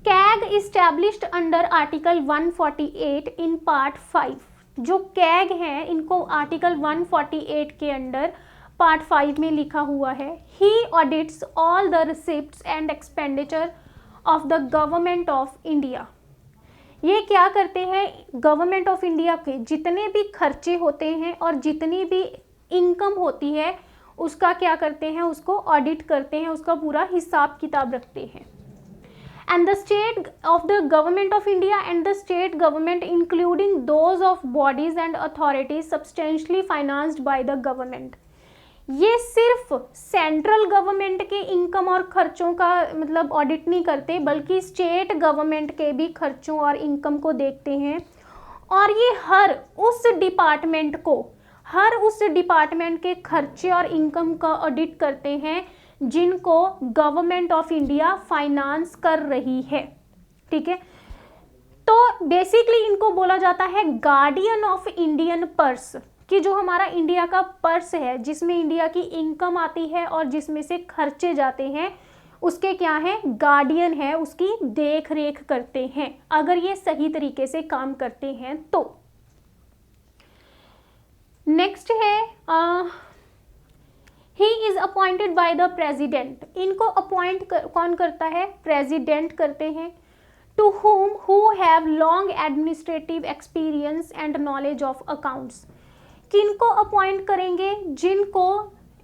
कैग इस्टेब्लिश्ड अंडर आर्टिकल 148 इन पार्ट 5। जो कैग हैं इनको आर्टिकल 148 के अंडर पार्ट 5 में लिखा हुआ है। He audits all the receipts and expenditure of the government of India. ये क्या करते हैं, गवर्नमेंट ऑफ इंडिया के जितने भी खर्चे होते हैं और जितनी भी इनकम होती है उसका क्या करते हैं, उसको ऑडिट करते हैं, उसका पूरा हिसाब किताब रखते हैं। And the state of the government of India and the state government including those of bodies and authorities substantially financed by the government। ये सिर्फ सेंट्रल गवर्नमेंट के इनकम और खर्चों का मतलब ऑडिट नहीं करते, बल्कि स्टेट गवर्नमेंट के भी खर्चों और इनकम को देखते हैं। और ये हर उस डिपार्टमेंट के खर्चे और इनकम का ऑडिट करते हैं जिनको गवर्नमेंट ऑफ इंडिया फाइनेंस कर रही है, ठीक है। तो बेसिकली इनको बोला जाता है गार्डियन ऑफ इंडियन पर्स, कि जो हमारा इंडिया का पर्स है जिसमें इंडिया की इनकम आती है और जिसमें से खर्चे जाते हैं, उसके क्या है, गार्डियन है, उसकी देख रेख करते हैं अगर ये सही तरीके से काम करते हैं तो। नेक्स्ट है he is appointed by the president, इनको अपॉइंट कौन करता है? प्रेसिडेंट करते हैं। To whom who have long administrative experience and knowledge of accounts, किनको अपॉइंट करेंगे? जिनको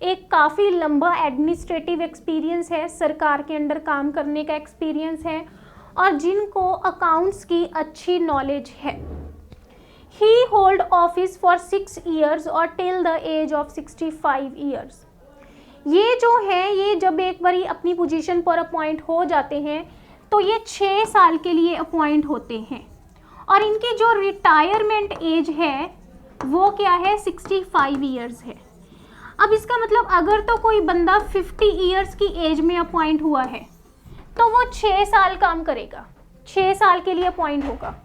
एक काफ़ी लंबा एडमिनिस्ट्रेटिव एक्सपीरियंस है, सरकार के अंडर काम करने का एक्सपीरियंस है और जिनको अकाउंट्स की अच्छी नॉलेज है। He hold office for 6 years और till the age of 65 years। ये जो है, ये जब एक बारी अपनी पोजीशन पर अपॉइंट हो जाते हैं तो ये 6 साल के लिए अपॉइंट होते हैं और इनकी जो रिटायरमेंट एज है वो क्या है? 65 years है। अब इसका मतलब अगर तो कोई बंदा 50 years की एज में अपॉइंट हुआ है तो वो 6 साल काम करेगा, 6 साल के लिए अपॉइंट होगा।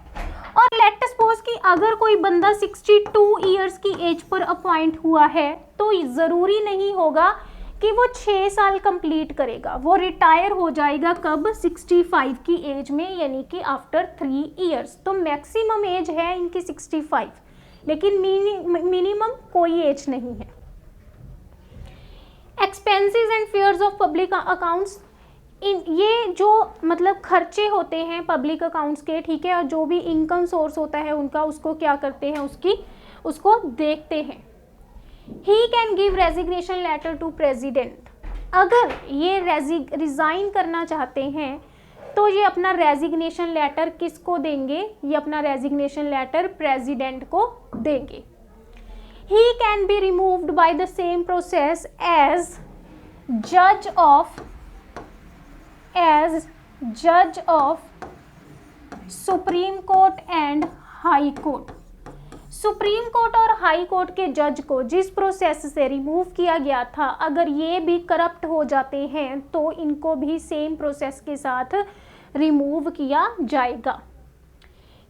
और लेट सपोज कि अगर कोई बंदा 62 years की एज पर अपॉइंट हुआ है तो ज़रूरी नहीं होगा कि वो 6 साल कंप्लीट करेगा, वो रिटायर हो जाएगा कब? 65 की एज में, यानी कि आफ्टर 3 years। तो मैक्सिमम एज है इनकी 65, लेकिन मिनिमम कोई एज नहीं है। Expenses and fairs of public accounts, ये जो मतलब खर्चे होते हैं पब्लिक अकाउंट्स के, ठीक है, और जो भी इनकम सोर्स होता है उनका, उसको क्या करते हैं? उसको देखते हैं। He can give resignation letter to president, अगर ये रिज़ाइन करना चाहते हैं तो ये अपना रेजिग्नेशन लेटर किसको देंगे? ये अपना रेजिग्नेशन लेटर प्रेसिडेंट को देंगे। He can be removed by the same process as जज of supreme court and high court. Supreme court और हाई कोर्ट के जज को जिस प्रोसेस से रिमूव किया गया था, अगर ये भी करप्ट हो जाते हैं तो इनको भी सेम प्रोसेस के साथ रिमूव किया जाएगा।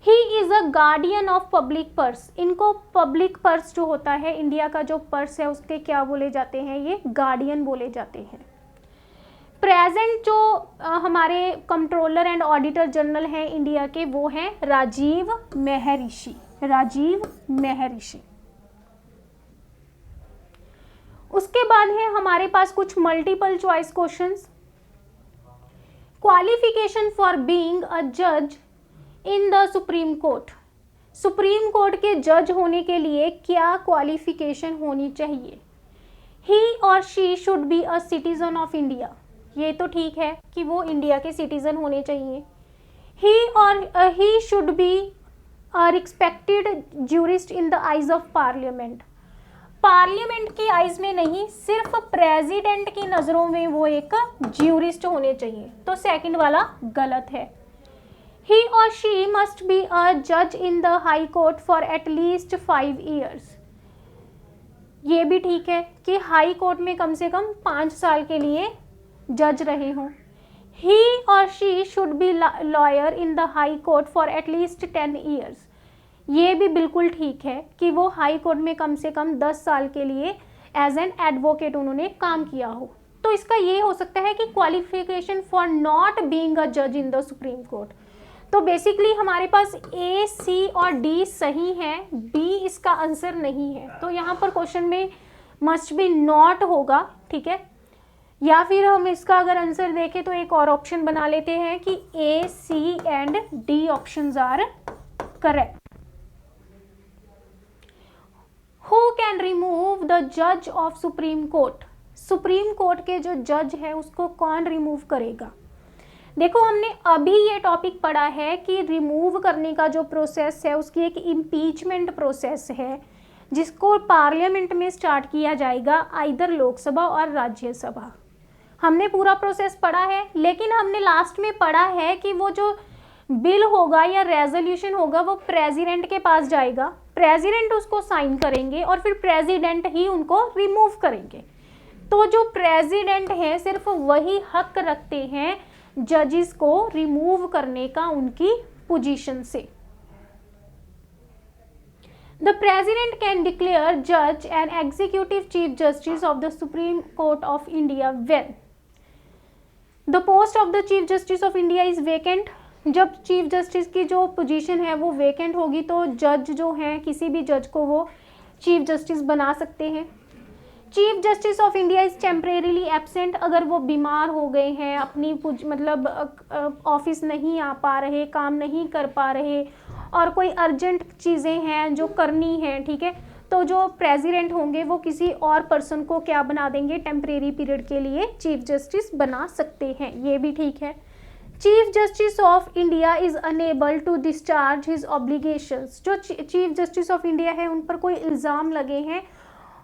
He is a guardian of public purse, इनको पब्लिक पर्स जो होता है, इंडिया का जो पर्स है उसके क्या बोले जाते हैं? ये गार्डियन बोले जाते हैं। प्रेजेंट जो हमारे कंट्रोलर एंड ऑडिटर जनरल हैं इंडिया के, वो हैं राजीव महर्षि, राजीव महर्षि। उसके बाद है हमारे पास कुछ multiple choice questions. Qualification for being a जज in the supreme court, supreme court के जज होने के लिए क्या क्वालिफिकेशन होनी चाहिए? ही और she should be a citizen of India, ये तो ठीक है कि वो इंडिया के सिटीजन होने चाहिए। He should be a respected jurist in the eyes of parliament, parliament की आइज में नहीं, सिर्फ प्रेसिडेंट की नज़रों में वो एक ज्यूरिस्ट होने चाहिए, तो सेकंड वाला गलत है। ही और शी मस्ट बी अ जज in the high court for at least 5 years, ये भी ठीक है कि हाई कोर्ट में कम से कम 5 साल के लिए जज रहे हों। ही और she should be lawyer in the high court for at least 10 years, ये भी बिल्कुल ठीक है कि वो हाई कोर्ट में कम से कम 10 साल के लिए एज एन एडवोकेट उन्होंने काम किया हो। तो इसका ये हो सकता है कि qualification for not being a जज इन द सुप्रीम कोर्ट। तो बेसिकली हमारे पास ए, सी और डी सही है, बी इसका आंसर नहीं है। तो यहाँ पर क्वेश्चन में मस्ट बी नॉट होगा, ठीक है। या फिर हम इसका अगर आंसर देखें तो एक और ऑप्शन बना लेते हैं कि A, C and D options are correct. Who can remove the जज of supreme court, supreme court के जो जज है उसको कौन रिमूव करेगा? देखो हमने अभी ये टॉपिक पढ़ा है कि रिमूव करने का जो प्रोसेस है उसकी एक इम्पीचमेंट प्रोसेस है जिसको पार्लियामेंट में स्टार्ट किया जाएगा, आइदर लोकसभा और राज्यसभा। हमने पूरा प्रोसेस पढ़ा है, लेकिन हमने लास्ट में पढ़ा है कि वो जो बिल होगा या रेजोल्यूशन होगा वो प्रेसिडेंट के पास जाएगा, प्रेसिडेंट उसको साइन करेंगे और फिर प्रेसिडेंट ही उनको रिमूव करेंगे। तो जो प्रेसिडेंट हैं सिर्फ वही हक रखते हैं जजेस को रिमूव करने का उनकी पोजीशन से। The President can declare judge and executive chief justice of the Supreme Court of India when the post of the chief justice of India is vacant, जब चीफ जस्टिस की जो पोजीशन है वो vacant होगी तो जज जो हैं किसी भी जज को वो चीफ जस्टिस बना सकते हैं। Chief justice of India is temporarily absent, अगर वो बीमार हो गए हैं, अपनी मतलब ऑफिस नहीं आ पा रहे, काम नहीं कर पा रहे और कोई अर्जेंट चीज़ें हैं जो करनी है, ठीक है, तो जो प्रेसिडेंट होंगे वो किसी और पर्सन को क्या बना देंगे, टेम्परेरी पीरियड के लिए चीफ जस्टिस बना सकते हैं, ये भी ठीक है। Chief justice of India is unable to discharge his obligations, जो चीफ जस्टिस ऑफ इंडिया है उन पर कोई इल्ज़ाम लगे हैं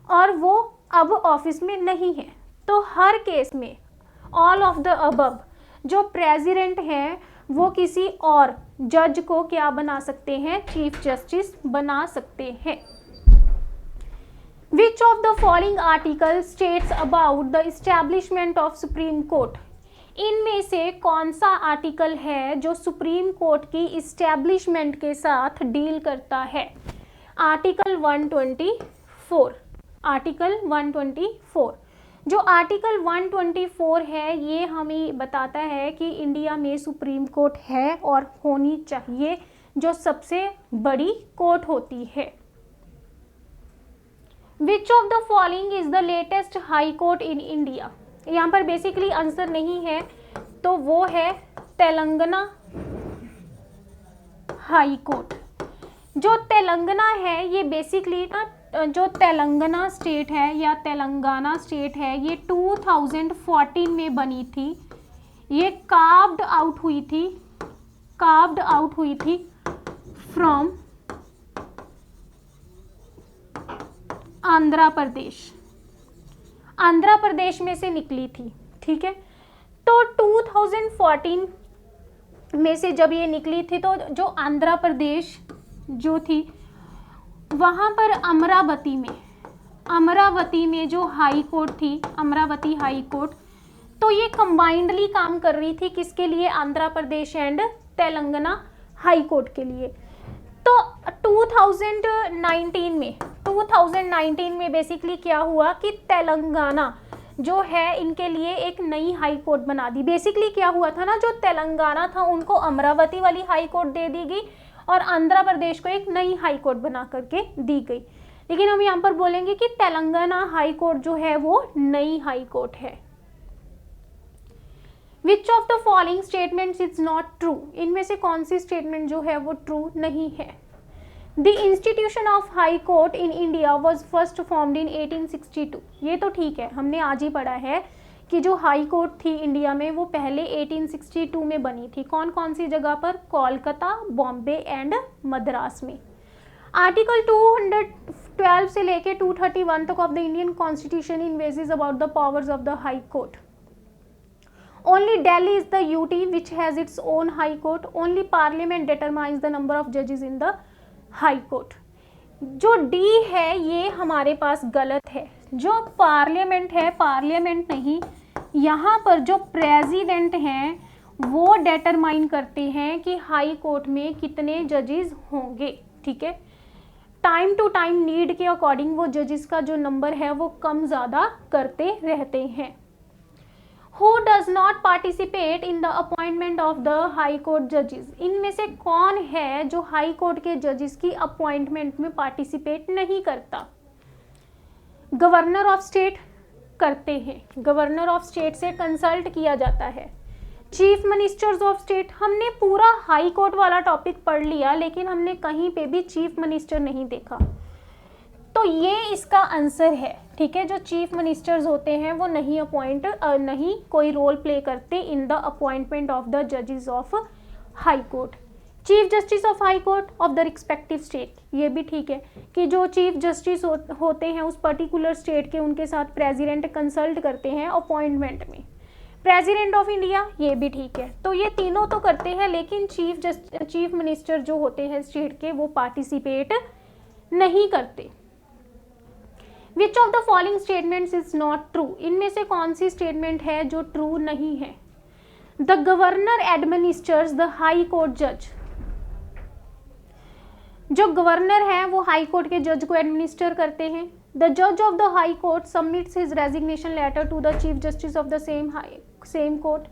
और वो अब ऑफिस में नहीं है, तो हर केस में ऑल ऑफ द अबव जो प्रेसिडेंट हैं वो किसी और जज को क्या बना सकते हैं, चीफ जस्टिस बना सकते हैं। Which of the following article states about the establishment of supreme court, इनमें से कौन सा आर्टिकल है जो सुप्रीम कोर्ट की इस्टेब्लिशमेंट के साथ डील करता है, आर्टिकल 124, आर्टिकल 124। जो आर्टिकल 124 है ये हमें बताता है कि इंडिया में सुप्रीम कोर्ट है और होनी चाहिए, जो सबसे बड़ी कोर्ट होती है। Which of the following is the latest high court in India, यहाँ पर बेसिकली आंसर नहीं है, तो वो है तेलंगाना हाई कोर्ट। जो तेलंगाना है ये बेसिकली ना, जो तेलंगाना स्टेट है या तेलंगाना स्टेट है ये 2014 में बनी थी, ये कार्व्ड आउट हुई थी फ्रॉम आंध्र प्रदेश में से निकली थी, ठीक है। तो 2014 में से जब ये निकली थी तो जो आंध्र प्रदेश जो थी वहाँ पर अमरावती में जो हाई कोर्ट थी, अमरावती हाई कोर्ट, तो ये कंबाइंडली काम कर रही थी किसके लिए, Andhra Pradesh and Telangana high court के लिए। तो 2019 में बेसिकली क्या हुआ कि तेलंगाना जो है इनके लिए एक नई हाई कोर्ट बना दी। बेसिकली क्या हुआ था ना, जो तेलंगाना था उनको अमरावती वाली हाई कोर्ट दे दी गई और आंध्र प्रदेश को एक नई हाई कोर्ट बना करके दी गई, लेकिन हम यहाँ पर बोलेंगे कि तेलंगाना हाई कोर्ट जो है वो नई हाई कोर्ट है। Which of the following statements is not true, इनमें से कौन सी स्टेटमेंट जो है वो ट्रू नहीं है। The institution of high court in India was first formed in 1862, ये तो ठीक है, हमने आज ही पढ़ा है कि जो हाई कोर्ट थी इंडिया में वो पहले 1862 में बनी थी। कौन कौन सी जगह पर, कोलकाता, बॉम्बे एंड मद्रास में। आर्टिकल 212 से लेके 231 तक of the Indian constitution envisages about the powers of the high court. Only Delhi is the UT which has its own high court. Only parliament determines the number of जजेस इन द हाई कोर्ट। जो D है ये हमारे पास गलत है, जो parliament है, parliament नहीं, यहाँ पर जो प्रेसिडेंट हैं वो डिटरमाइन करते हैं कि हाई कोर्ट में कितने जजेस होंगे, ठीक है। टाइम टू टाइम नीड के अकॉर्डिंग वो जजेस का जो नंबर है वो कम ज़्यादा करते रहते हैं। Who does not participate in the appointment of the high court judges, इनमें से कौन है जो हाई कोर्ट के जजेस की अपॉइंटमेंट में पार्टिसिपेट नहीं करता। गवर्नर ऑफ स्टेट करते हैं, गवर्नर ऑफ स्टेट से कंसल्ट किया जाता है। चीफ मिनिस्टर्स ऑफ स्टेट, हमने पूरा हाई कोर्ट वाला टॉपिक पढ़ लिया लेकिन हमने कहीं पे भी चीफ मिनिस्टर नहीं देखा, तो ये इसका आंसर है, ठीक है। जो चीफ मिनिस्टर्स होते हैं वो नहीं कोई रोल प्ले करते in the appointment of the जजेस of high court. Chief justice of high court of the respective state, ये भी ठीक है कि जो चीफ जस्टिस होते हैं उस पर्टिकुलर स्टेट के, उनके साथ प्रेसिडेंट कंसल्ट करते हैं अपॉइंटमेंट में। प्रेसिडेंट ऑफ इंडिया, ये भी ठीक है। तो ये तीनों तो करते हैं लेकिन चीफ मिनिस्टर जो होते हैं स्टेट के वो पार्टिसिपेट नहीं करते। Which of the following statements is not true, इनमें से कौन सी स्टेटमेंट है जो ट्रू नहीं है। The governor administers the high court जज, जो गवर्नर है वो हाई कोर्ट के जज को एडमिनिस्टर करते हैं। द जज of the high court submits his resignation letter to the chief justice of the same court.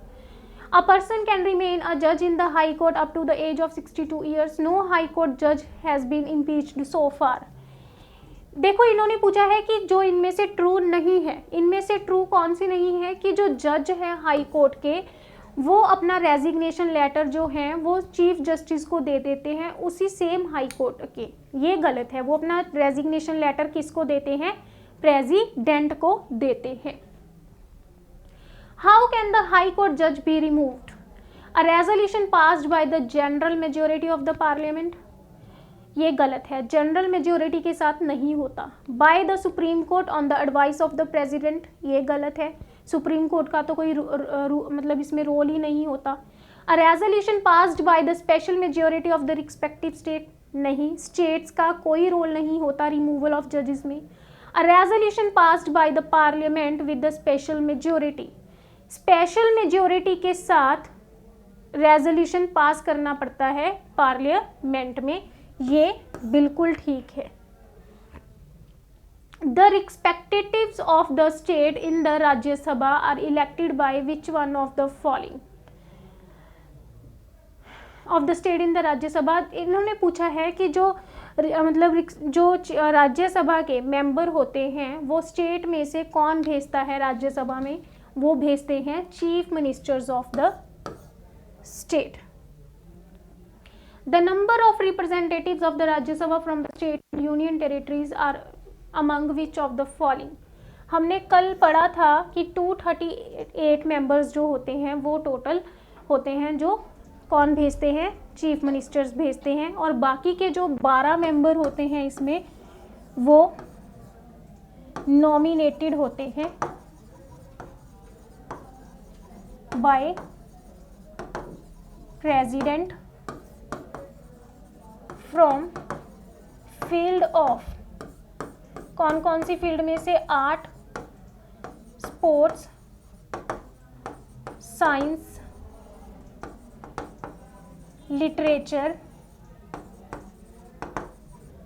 A person can remain a जज in the high court up to the age of 62 years. No high court जज has been impeached सो फार। देखो इन्होंने पूछा है कि जो इनमें से ट्रू नहीं है, इनमें से ट्रू कौन सी नहीं है, कि जो जज है हाई कोर्ट के वो अपना रेजिग्नेशन लेटर जो है वो चीफ जस्टिस को दे देते हैं उसी सेम हाई कोर्ट के। ये गलत है, वो अपना रेजिग्नेशन लेटर किसको देते हैं, प्रेसिडेंट को देते हैं। How can the high court जज be removed? A resolution passed by the general majority of the parliament. ये गलत है, जनरल मेजोरिटी के साथ नहीं होता। By the supreme court on the advice of the president, ये गलत है, सुप्रीम कोर्ट का तो कोई मतलब इसमें रोल ही नहीं होता। अ resolution passed by the special majority of the respective state, नहीं, स्टेट्स का कोई रोल नहीं होता रिमूवल ऑफ जजेस में। अ resolution passed by the parliament with the special majority, special majority के साथ रेजोल्यूशन पास करना पड़ता है पार्लियामेंट में, ये बिल्कुल ठीक है। The representatives of the state in the Rajya Sabha are elected by which one of the following? Of the state in the Rajya Sabha, इन्होंने पूछा है कि जो मतलब जो राज्यसभा के मेंबर होते हैं वो स्टेट में से कौन भेजता है राज्यसभा में, वो भेजते हैं chief ministers of the state. The number of representatives of the Rajya Sabha from the state union territories are among which of the following? हमने कल पढ़ा था कि 238 मेंबर्स जो होते हैं वो टोटल होते हैं जो कौन भेजते हैं, चीफ मिनिस्टर्स भेजते हैं, और बाकी के जो 12 मेंबर होते हैं इसमें वो नॉमिनेटेड होते हैं by president from field of, कौन कौन सी फील्ड में से, art, sports, science, literature,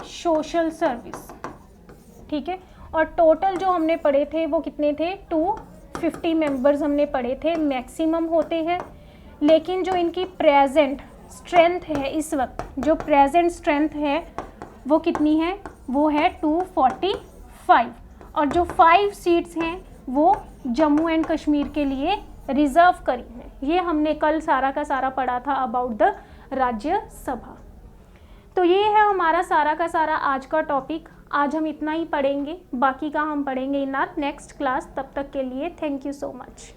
social service, ठीक है। और टोटल जो हमने पढ़े थे वो कितने थे, 250 मेंबर्स हमने पढ़े थे, मैक्सिमम होते हैं। लेकिन जो इनकी प्रेजेंट स्ट्रेंथ है इस वक्त, जो प्रेजेंट स्ट्रेंथ है वो कितनी है, वो है 245, और जो 5 सीट्स हैं वो जम्मू एंड कश्मीर के लिए रिजर्व करी हैं। ये हमने कल सारा का सारा पढ़ा था अबाउट द राज्यसभा। तो ये है हमारा सारा का सारा आज का टॉपिक। आज हम इतना ही पढ़ेंगे, बाकी का हम पढ़ेंगे इन आवर नेक्स्ट क्लास। तब तक के लिए थैंक यू सो मच।